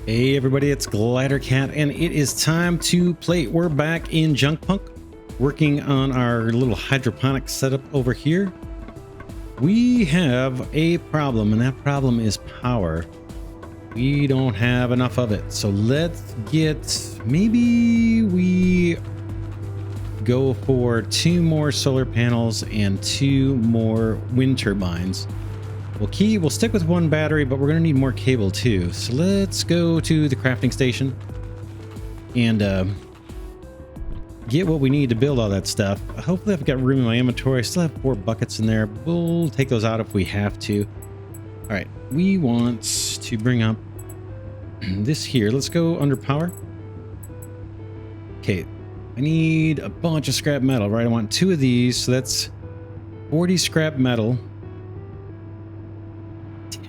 Hey everybody, it's Glidercat, and it is time to play. We're back in JUNKPUNK, working on our little hydroponics setup over here. We have a problem, and that problem is power. We don't have enough of it, so let's get, maybe we go for 2 more solar panels and 2 more wind turbines. We'll stick with 1 battery, but we're going to need more cable too. So let's go to the crafting station and get what we need to build all that stuff. Hopefully I've got room in my inventory. I still have 4 buckets in there. We'll take those out if we have to. All right, we want to bring up this here. Let's go under power. Okay, I need a bunch of scrap metal, right? I want 2 of these, so that's 40 scrap metal.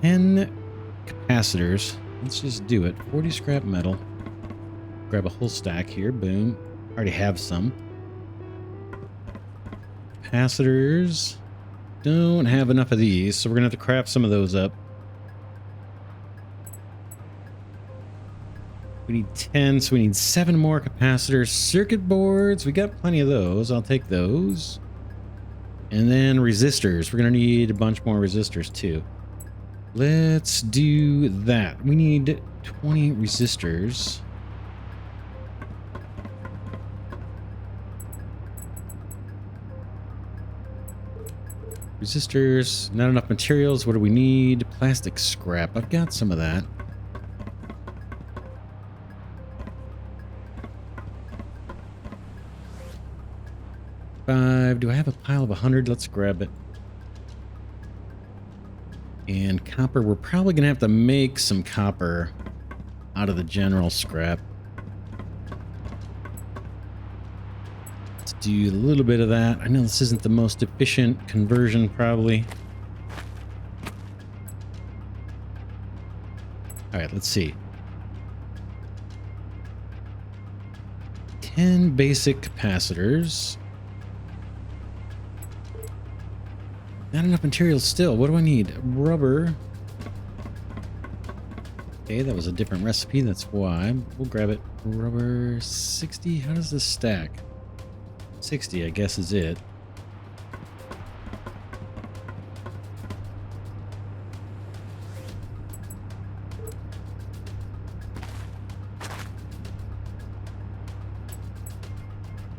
10 capacitors. Let's just do it. 40 scrap metal. Grab a whole stack here. Boom. Already have some. Capacitors. Don't have enough of these, so we're gonna have to craft some of those up. We need 10, so we need 7 more capacitors. Circuit boards. We got plenty of those. I'll take those. And then resistors. We're gonna need a bunch more resistors too. Let's do that. We need 20 resistors. Resistors, not enough materials. What do we need? Plastic scrap. I've got some of that. Do I have a pile of 100? Let's grab it. And copper, we're probably going to have to make some copper out of the general scrap. Let's do a little bit of that. I know this isn't the most efficient conversion, probably. All right, let's see. 10 basic capacitors. Not enough materials still. What do I need? Rubber. Okay, that was a different recipe. That's why. We'll grab it. Rubber 60. How does this stack? 60, I guess, is it.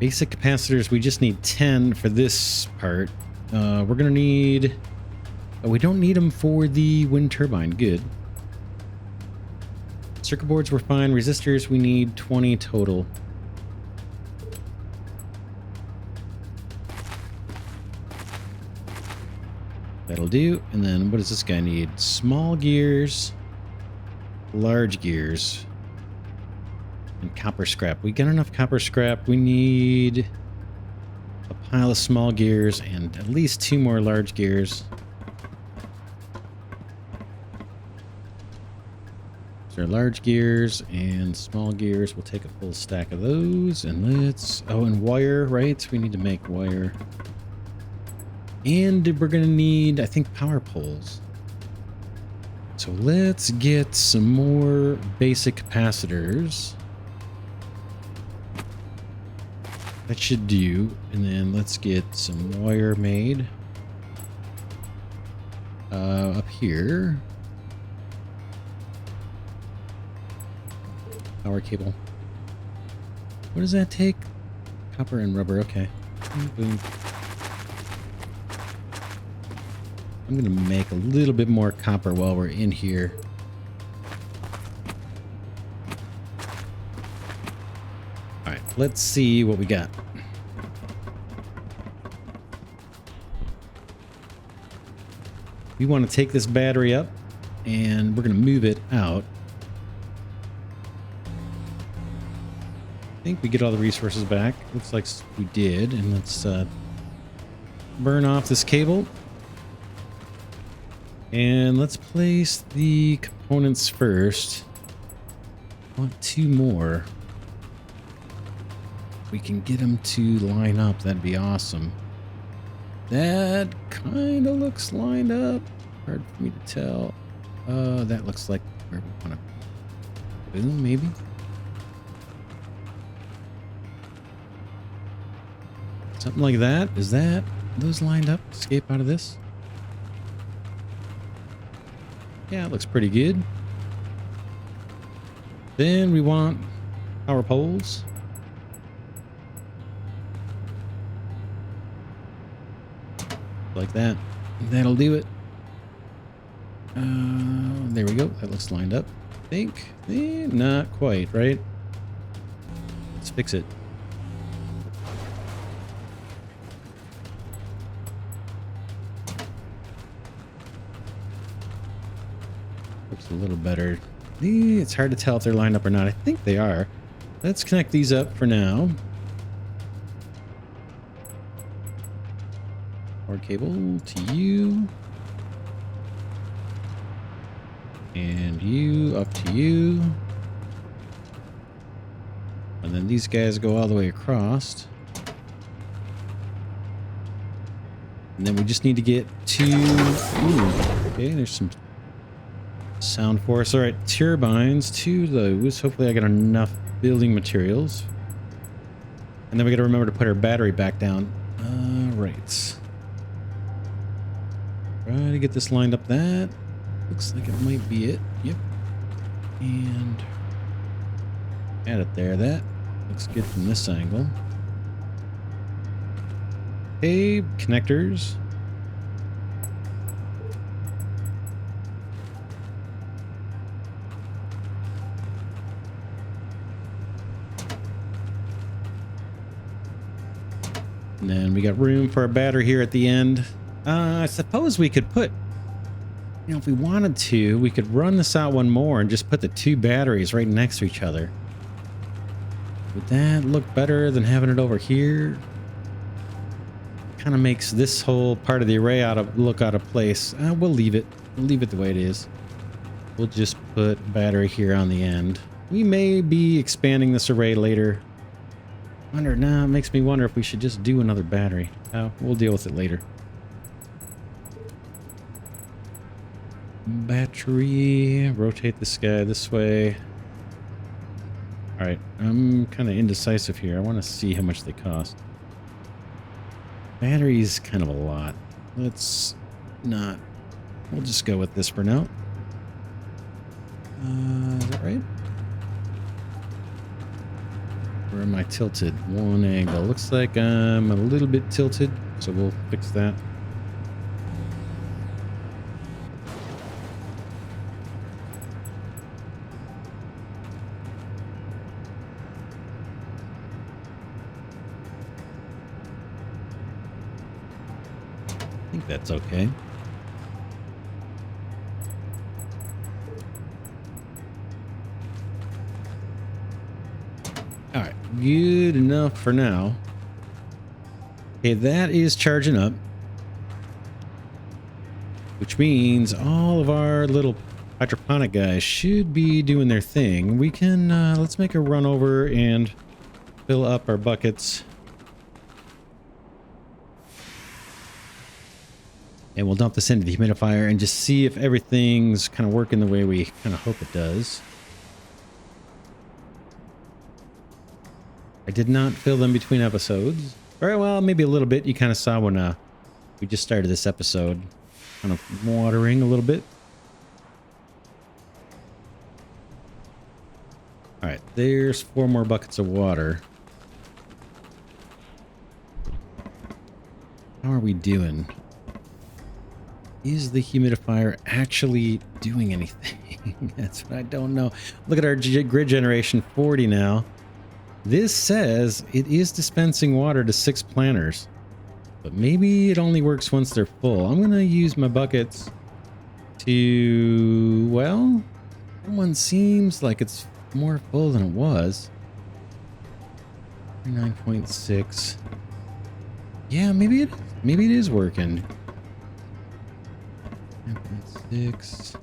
Basic capacitors. We just need 10 for this part. We're gonna need... Oh, we don't need them for the wind turbine. Good. Circuit boards were fine. Resistors, we need 20 total. That'll do. And then what does this guy need? Small gears, large gears, and copper scrap. We got enough copper scrap. We need a pile of small gears and at least 2 more large gears. So large gears and small gears. We'll take a full stack of those, and let's... Oh, and wire, right? We need to make wire. And we're gonna need, I think, power poles. So let's get some more basic capacitors. That should do. And then let's get some wire made up here. Power cable. What does that take? Copper and rubber. Okay. Boom. I'm gonna make a little bit more copper while we're in here. All right, let's see what we got. We want to take this battery up, and we're gonna move it out. I think we get all the resources back. Looks like we did. And let's burn off this cable. And let's place the components first. I want 2 more. If we can get them to line up, that'd be awesome. That kind of looks lined up. Hard for me to tell. That looks like where we want to Boom, maybe. Something like that. Is that those lined up? Escape out of this? Yeah, it looks pretty good. Then we want power poles. Like that. That'll do it. There we go. That looks lined up. I think. Not quite, right? Let's fix it. Looks a little better. It's hard to tell if they're lined up or not. I think they are. Let's connect these up for now. Cord cable to you. And you up to you. And then these guys go all the way across. And then we just need to get to... Ooh, okay, there's some sound for us. All right, turbines to those. Hopefully I got enough building materials. And then we got to remember to put our battery back down. Right. Try to get this lined up. That looks like it might be it. Yep. And add it there. That looks good from this angle. Okay, connectors. And then we got room for a battery here at the end. I suppose we could put, you know, if we wanted to, we could run this out one more and just put the two batteries right next to each other. Would that look better than having it over here? Kind of makes this whole part of the array look out of place. We'll leave it. We'll leave it the way it is. We'll just put battery here on the end. We may be expanding this array later. It makes me wonder if we should just do another battery. We'll deal with it later. Battery. Rotate this guy this way. All right. I'm kind of indecisive here. I want to see how much they cost. Battery's kind of a lot. Let's not. We'll just go with this for now. Is that right? Where am I tilted? One angle. Looks like I'm a little bit tilted, so we'll fix that. I think that's okay. All right, good enough for now. Okay, that is charging up, which means all of our little hydroponic guys should be doing their thing. We can, let's make a run over and fill up our buckets. And we'll dump this into the humidifier and just see if everything's kind of working the way we kind of hope it does. I did not fill them between episodes. All right, well, maybe a little bit. You kind of saw when we just started this episode. Kind of watering a little bit. All right, there's 4 more buckets of water. How are we doing? Is the humidifier actually doing anything? That's what I don't know. Look at our grid generation 40 now. This says it is dispensing water to 6 planters, but maybe it only works once they're full. I'm going to use my buckets to, well, that one seems like it's more full than it was. 9.6. Yeah, maybe it is working. 9.6.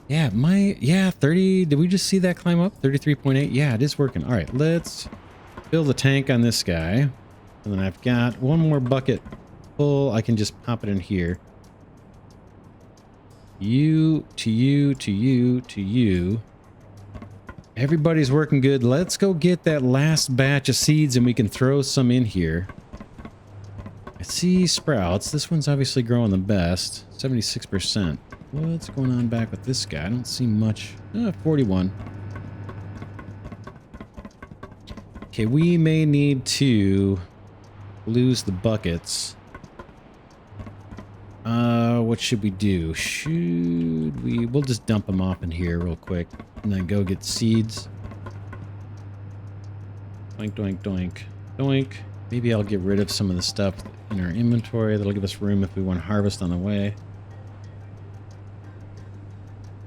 Yeah, 30. Did we just see that climb up? 33.8. Yeah, it is working. All right, let's fill the tank on this guy. And then I've got one more bucket full. I can just pop it in here. You to you to you to you. Everybody's working good. Let's go get that last batch of seeds and we can throw some in here. I see sprouts. This one's obviously growing the best. 76%. What's going on back with this guy? I don't see much. 41. Okay, we may need to lose the buckets. What should we do? We'll just dump them off in here real quick and then go get seeds. Doink, doink, doink, doink. Maybe I'll get rid of some of the stuff in our inventory. That'll give us room if we want to harvest on the way.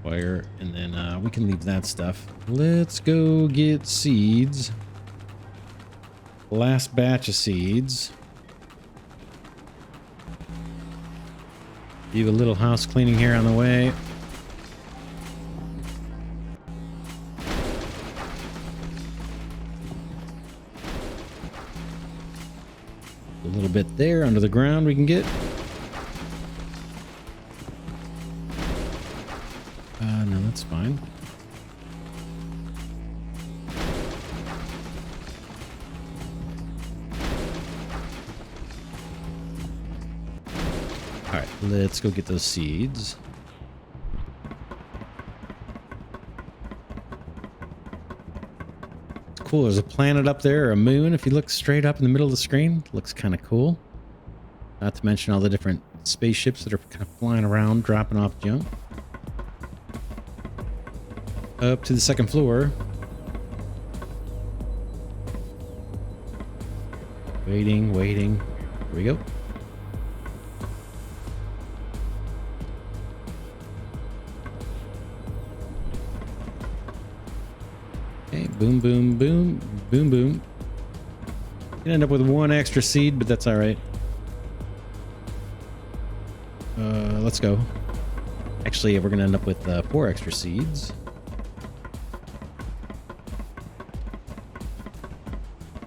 Fire, and then we can leave that stuff. Let's go get seeds. Last batch of seeds. Leave a little house cleaning here on the way. A little bit there under the ground we can get. No, that's fine. All right, let's go get those seeds. It's cool. There's a planet up there, or a moon. If you look straight up in the middle of the screen, it looks kind of cool. Not to mention all the different spaceships that are kind of flying around, dropping off junk. Up to the second floor. Waiting, waiting. Here we go. Okay, boom, boom, boom, boom, boom. You end up with one extra seed, but that's all right. Let's go. Actually, we're gonna end up with 4 extra seeds.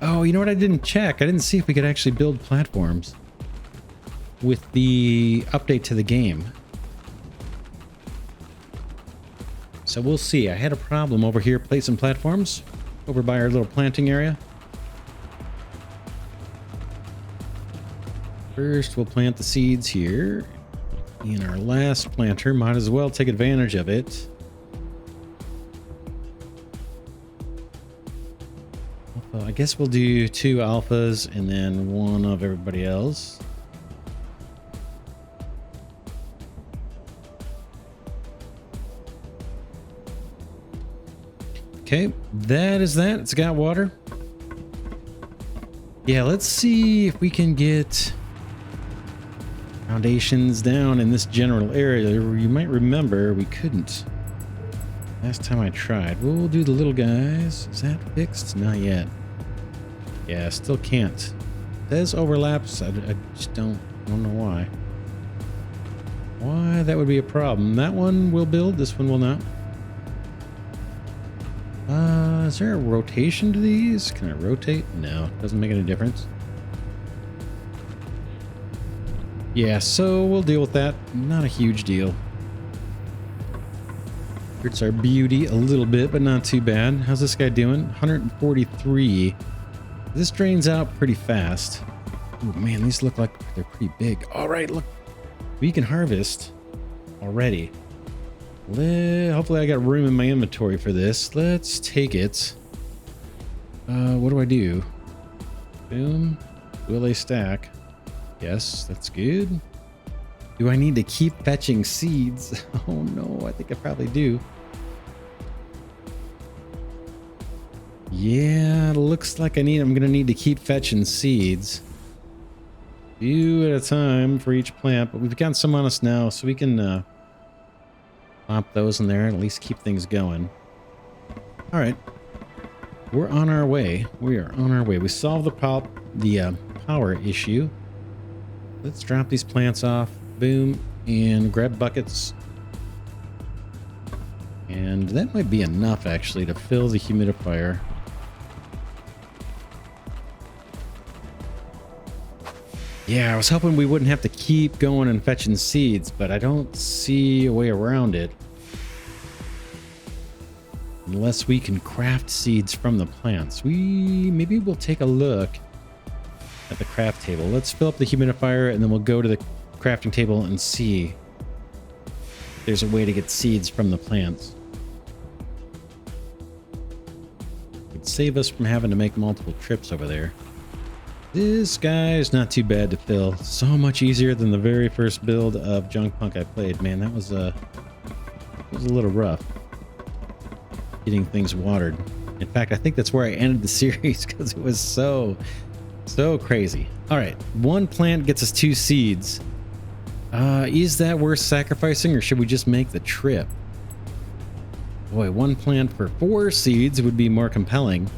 Oh, you know what I didn't check? I didn't see if we could actually build platforms with the update to the game. So we'll see. I had a problem over here placing platforms over by our little planting area. First, we'll plant the seeds here. In our last planter, might as well take advantage of it. I guess we'll do 2 alphas and then 1 of everybody else. Okay, that is that. It's got water. Yeah, let's see if we can get foundations down in this general area. You might remember we couldn't last time I tried. We'll do the little guys. Is that fixed? Not yet. Yeah, still can't. It says overlaps. I just don't know why. Why that would be a problem. That one will build, this one will not. Is there a rotation to these? Can I rotate? No, doesn't make any difference. Yeah, so we'll deal with that. Not a huge deal. Hurts our beauty a little bit, but not too bad. How's this guy doing? 143. This drains out pretty fast. Oh man, these look like they're pretty big. All right, look, we can harvest already. Hopefully I got room in my inventory for this. Let's take it. What do I do? Boom. Will they stack? Yes, that's good. Do I need to keep fetching seeds? Oh no, I think I probably do. Yeah, it looks like I'm gonna need to keep fetching seeds. 2 at a time for each plant, but we've got some on us now, so we can pop those in there and at least keep things going. All right, we're on our way. We are on our way. We solved the power issue. Let's drop these plants off. Boom, and grab buckets. And that might be enough actually to fill the humidifier. Yeah, I was hoping we wouldn't have to keep going and fetching seeds, but I don't see a way around it. unless we can craft seeds from the plants. Maybe we'll take a look at the craft table. Let's fill up the humidifier and then we'll go to the crafting table and see if there's a way to get seeds from the plants. It'd save us from having to make multiple trips over there. This guy's not too bad to fill. So much easier than the very first build of JUNKPUNK I played. Man, that was a little rough getting things watered. In fact, I think that's where I ended the series because it was so crazy. All right, one plant gets us 2 seeds. Is that worth sacrificing, or should we just make the trip? Boy, one plant for 4 seeds would be more compelling.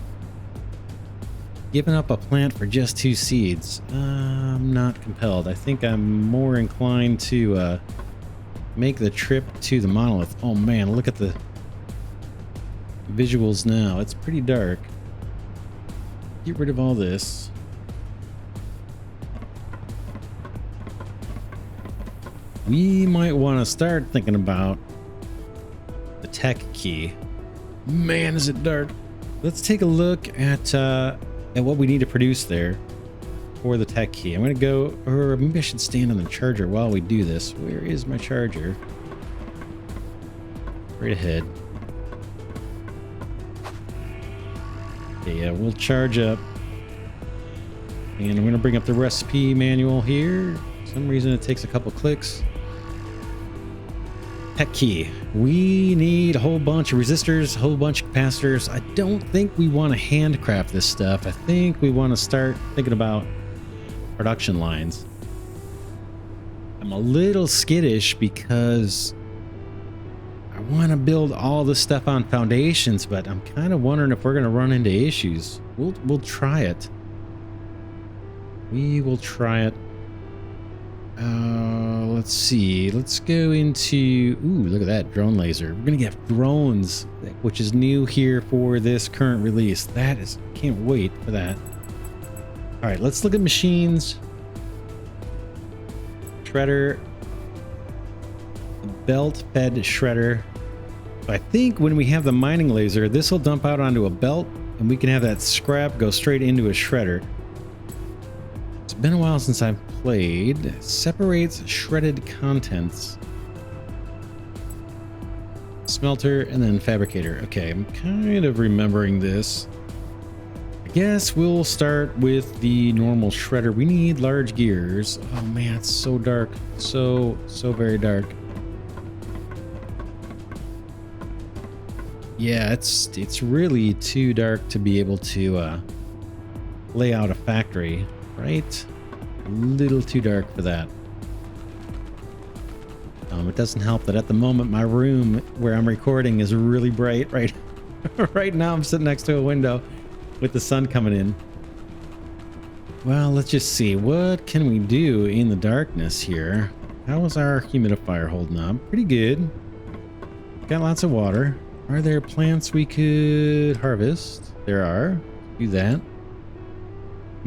Giving up a plant for just 2 seeds, I'm not compelled. I think I'm more inclined to make the trip to the Monolith. Oh man, look at the visuals now. It's pretty dark. Get rid of all this. We might want to start thinking about the tech key. Man, is it dark. Let's take a look at what we need to produce there for the tech key. I'm going to go, or maybe I should stand on the charger while we do this. Where is my charger? Right ahead. Okay, yeah, we'll charge up. And I'm going to bring up the recipe manual here. For some reason it takes a couple clicks. Tech key. We need a whole bunch of resistors, a whole bunch of capacitors. I don't think we want to handcraft this stuff. I think we want to start thinking about production lines. I'm a little skittish because I want to build all this stuff on foundations, but I'm kind of wondering if we're going to run into issues. We'll try it. We will try it. Let's see. Let's go into... Ooh, look at that drone laser. We're going to get drones, which is new here for this current release. That is... Can't wait for that. All right, let's look at machines. Shredder. Belt-fed shredder. I think when we have the mining laser, this will dump out onto a belt, and we can have that scrap go straight into a shredder. It's been a while since I've played. Separates shredded contents. Smelter and then fabricator. Okay, I'm kind of remembering this. I guess we'll start with the normal shredder. We need large gears. Oh man, it's so dark. So very dark. Yeah, it's really too dark to be able to lay out a factory, right? A little too dark for that. It doesn't help that at the moment my room where I'm recording is really bright. Right now I'm sitting next to a window with the sun coming in. Well, let's just see. What can we do in the darkness here? How is our humidifier holding up? Pretty good. Got lots of water. Are there plants we could harvest? There are. Do that.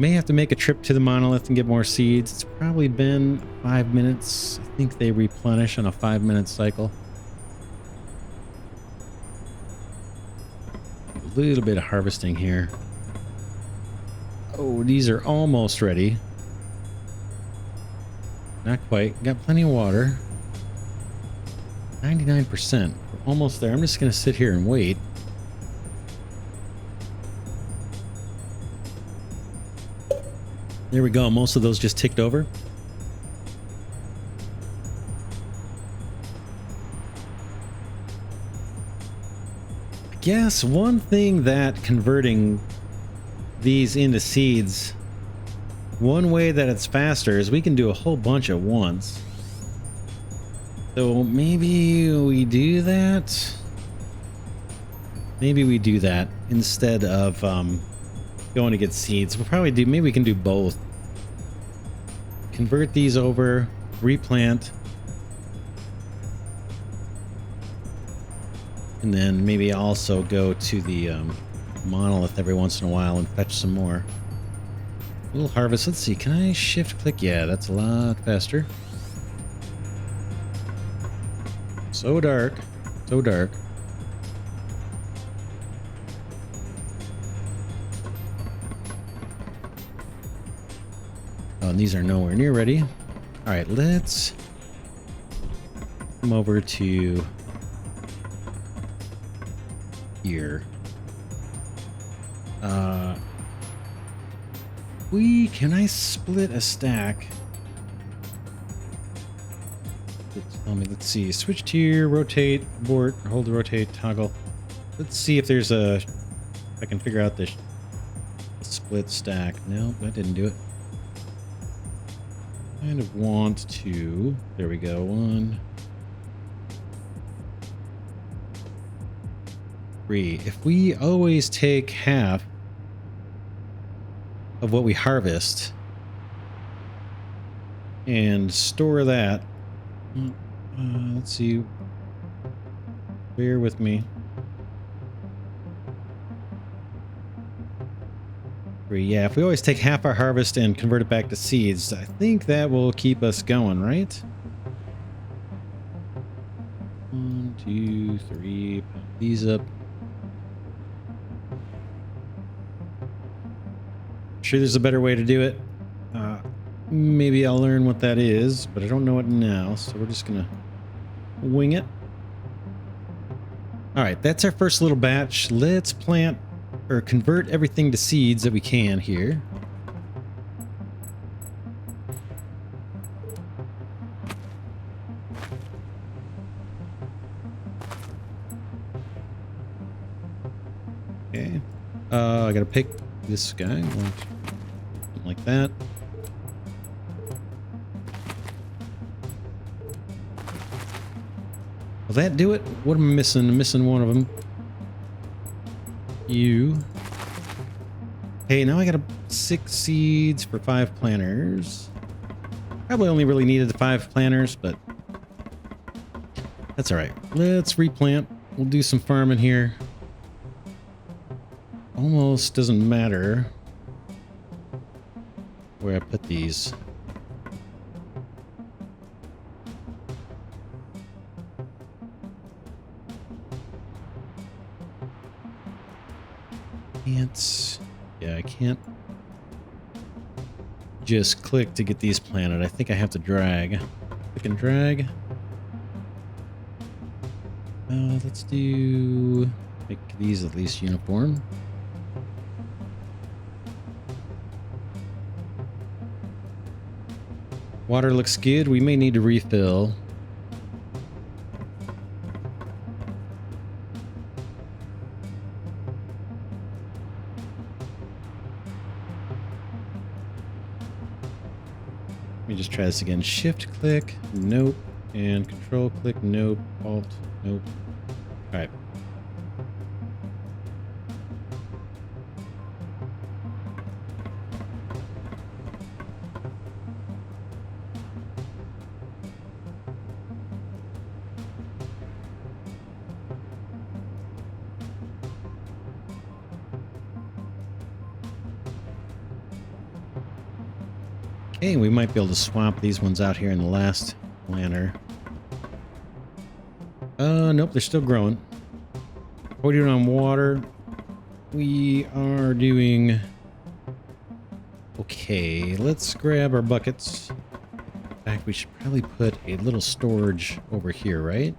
May have to make a trip to the Monolith and get more seeds. It's probably been 5 minutes. I think they replenish on a 5-minute cycle. A little bit of harvesting here. Oh, these are almost ready. Not quite. Got plenty of water. 99%. We're almost there. I'm just going to sit here and wait. There we go. Most of those just ticked over. I guess one thing that converting these into seeds, one way that it's faster is we can do a whole bunch at once. So maybe we do that. Maybe we do that instead of going to get seeds. We'll probably do, maybe we can do both. Convert these over, replant, and then maybe also go to the Monolith every once in a while and fetch some more. We'll harvest. Let's see, can I shift click? Yeah, that's a lot faster. So dark, so dark. Oh, and these are nowhere near ready. All right, let's come over to here. Can I split a stack? Let's see. Switch tier, rotate, abort, hold the rotate, toggle. Let's see if there's if I can figure out this split stack. No, that didn't do it. Kind of want to. There we go. 1, 3. If we always take half of what we harvest and store that, let's see. Bear with me. 3. Yeah, if we always take half our harvest and convert it back to seeds, I think that will keep us going, right? 1, 2, 3. Put these up. Sure, there's a better way to do it. Maybe I'll learn what that is, but I don't know it now, so we're just gonna wing it. All right, that's our first little batch. Let's plant or convert everything to seeds that we can here. Okay. I gotta pick this guy. Like that. Will that do it? What am I missing? I'm missing one of them. You. Hey, now I got 6 seeds for 5 planters. Probably only really needed the 5 planters, but that's all right. Let's replant. We'll do some farming here. Almost doesn't matter where I put these. Yeah, I can't just click to get these planted. I think I have to drag. Click and drag. Let's make these at least uniform. Water looks good. We may need to refill. Let me just try this again. Shift click, nope. And control click, nope. Alt, nope. All right. Okay, we might be able to swap these ones out here in the last planter. Nope, they're still growing. What are we doing on water? We are doing... Okay, let's grab our buckets. In fact, we should probably put a little storage over here, right?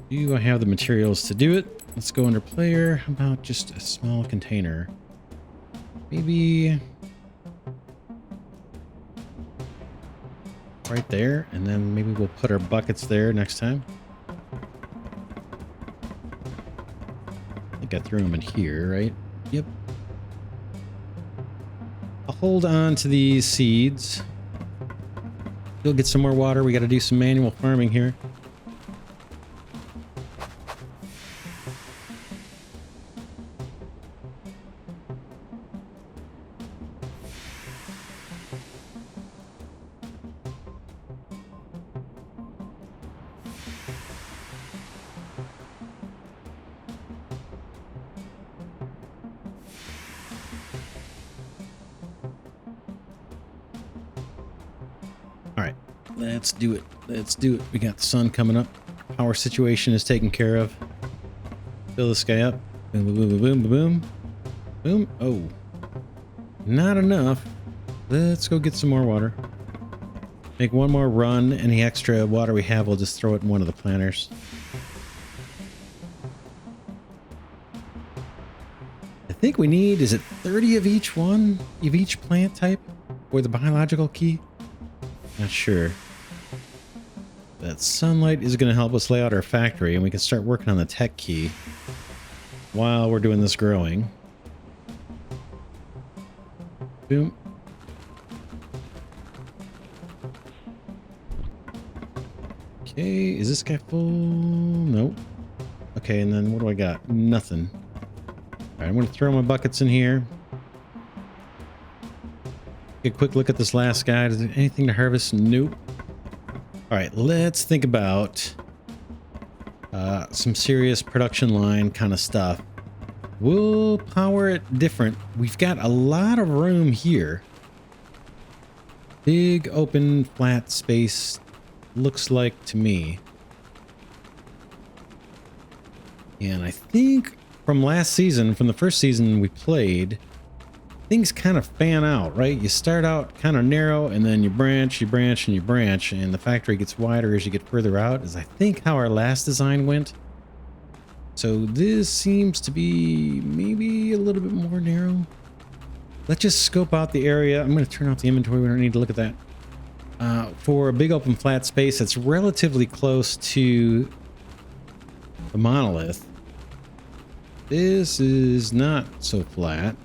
Do I have the materials to do it? Let's go under player. How about just a small container? Maybe... right there, and then maybe we'll put our buckets there next time. I think I threw them in here, right? Yep. I'll hold on to these seeds. We'll get some more water. We got to do some manual farming here. Let's do it. Let's do it. We got the sun coming up. Power situation is taken care of. Fill this guy up. Boom, boom, boom, boom, boom, boom. Oh. Not enough. Let's go get some more water. Make one more run. Any extra water we have, we'll just throw it in one of the planters. I think we need, is it 30 of each one? Of each plant type? Or the biological key? Not sure. That sunlight is going to help us lay out our factory, and we can start working on the tech key while we're doing this growing. Boom. Okay, is this guy full? Nope. Okay, and then what do I got? Nothing. Alright, I'm going to throw my buckets in here. Take a quick look at this last guy. Is there anything to harvest? Nope. Alright, let's think about some serious production line kind of stuff. We'll power it different. We've got a lot of room here. Big, open, flat space. Looks like to me. And I think from last season, from the first season we played, things kind of fan out, right? You start out kind of narrow and then you branch, and you branch, and the factory gets wider as you get further out, is I think how our last design went. So this seems to be maybe a little bit more narrow. Let's just scope out the area. I'm going to turn off the inventory. We don't need to look at that. For a big open flat space that's relatively close to the monolith. This is not so flat.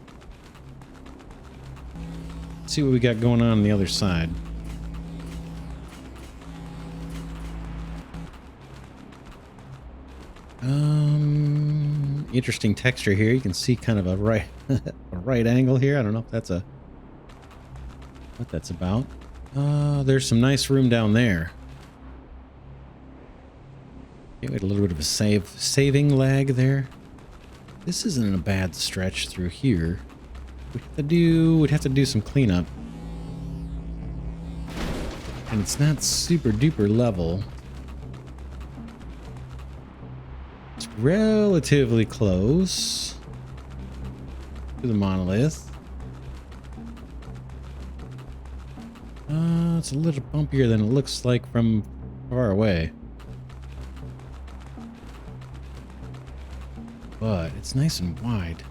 Let's see what we got going on the other side. Interesting texture here. You can see kind of a right angle here. I don't know if that's what that's about. There's some nice room down there. Okay, we had a little bit of a saving lag there. This isn't a bad stretch through here. We'd have to do some cleanup. And it's not super duper level. It's relatively close to the monolith. It's a little bumpier than it looks like from far away. But it's nice and wide.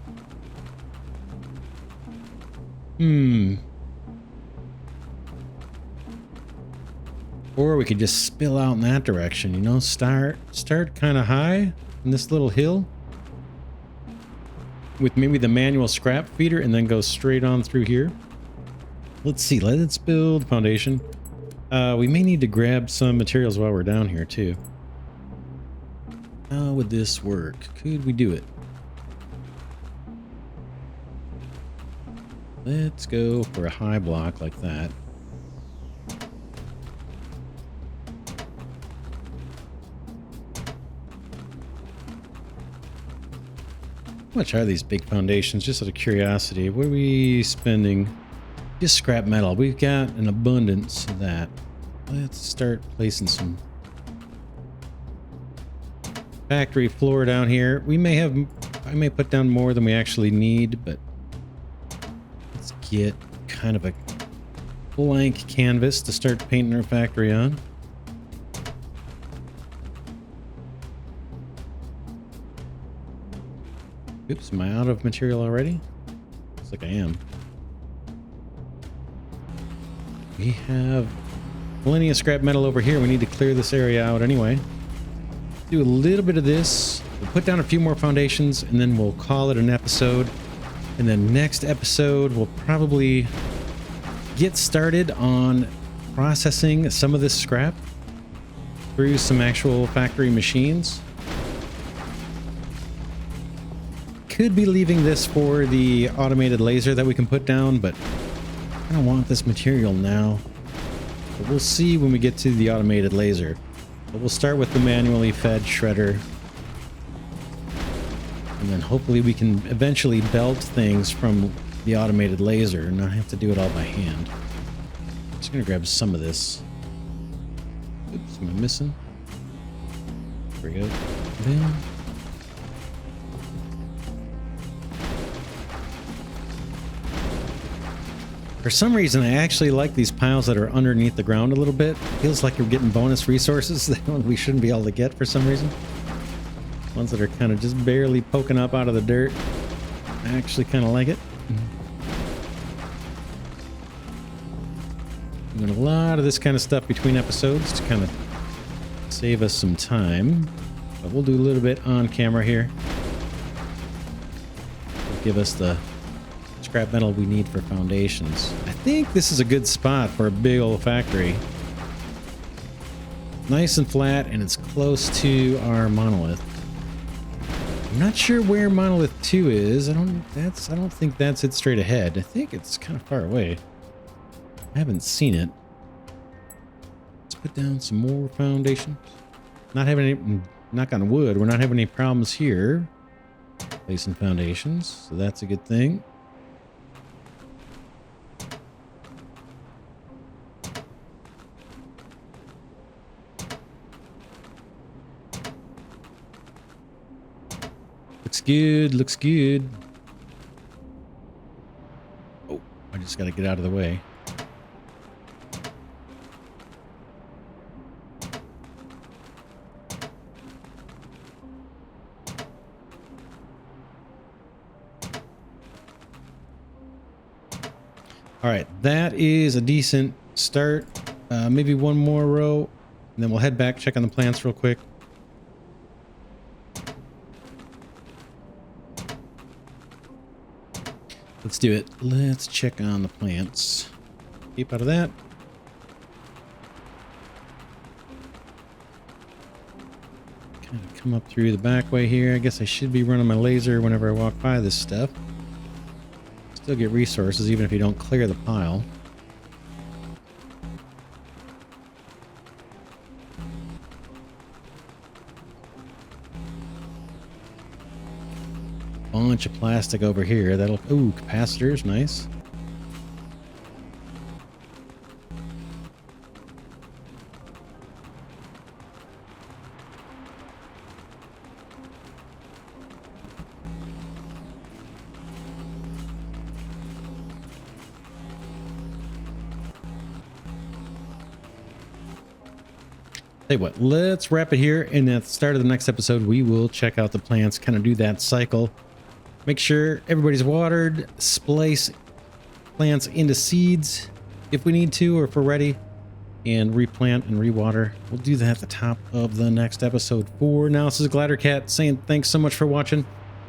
Or we could just spill out in that direction, you know, start kind of high in this little hill with maybe the manual scrap feeder and then go straight on through here. Let's see, let's build foundation. We may need to grab some materials while we're down here too. How would this work? Could we do it? Let's go for a high block like that. How much are these big foundations? Just out of curiosity, what are we spending? Just scrap metal. We've got an abundance of that. Let's start placing some factory floor down here. I may put down more than we actually need, but let's get kind of a blank canvas to start painting our factory on. Oops, am I out of material already? Looks like I am. We have plenty of scrap metal over here. We need to clear this area out anyway. Do a little bit of this. We'll put down a few more foundations and then we'll call it an episode. And then next episode, we'll probably get started on processing some of this scrap through some actual factory machines. Could be leaving this for the automated laser that we can put down, but I don't want this material now. But we'll see when we get to the automated laser. But we'll start with the manually fed shredder. And then hopefully we can eventually belt things from the automated laser and not have to do it all by hand. I'm just gonna grab some of this. Oops, am I missing? There we go. Then For some reason, I actually like these piles that are underneath the ground a little bit. Feels like you're getting bonus resources that we shouldn't be able to get for some reason. Ones that are kind of just barely poking up out of the dirt. I actually kind of like it. Doing a lot of this kind of stuff between episodes to kind of save us some time. But we'll do a little bit on camera here. It'll give us the scrap metal we need for foundations. I think this is a good spot for a big old factory. Nice and flat, and it's close to our monolith. I'm not sure where monolith 2 is. I don't think that's it straight ahead. I think it's kind of far away. I haven't seen it. Let's put down some more foundations. Not having any, knock on wood, we're not having any problems here placing foundations, so that's a good thing. Looks good, looks good. Oh, I just got to get out of the way. All right, that is a decent start. Maybe one more row, and then we'll head back, check on the plants real quick. Let's do it. Let's check on the plants. Keep out of that. Kind of come up through the back way here. I guess I should be running my laser whenever I walk by this stuff. Still get resources even if you don't clear the pile. Bunch of plastic over here. That'll... Ooh, capacitors. Nice. Tell you what, let's wrap it here, and at the start of the next episode we will check out the plants, kind of do that cycle. Make sure everybody's watered, splice plants into seeds if we need to, or if we're ready, and replant and rewater. We'll do that at the top of the next episode. For now, this is Glidercat saying thanks so much for watching.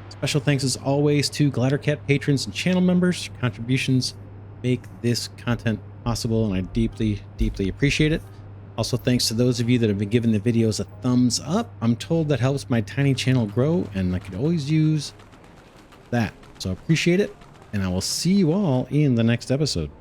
Special thanks as always to Glidercat patrons and channel members. Your contributions make this content possible, and I deeply, deeply appreciate it. Also, thanks to those of you that have been giving the videos a thumbs up. I'm told that helps my tiny channel grow, and I could always use that. So I appreciate it, and I will see you all in the next episode.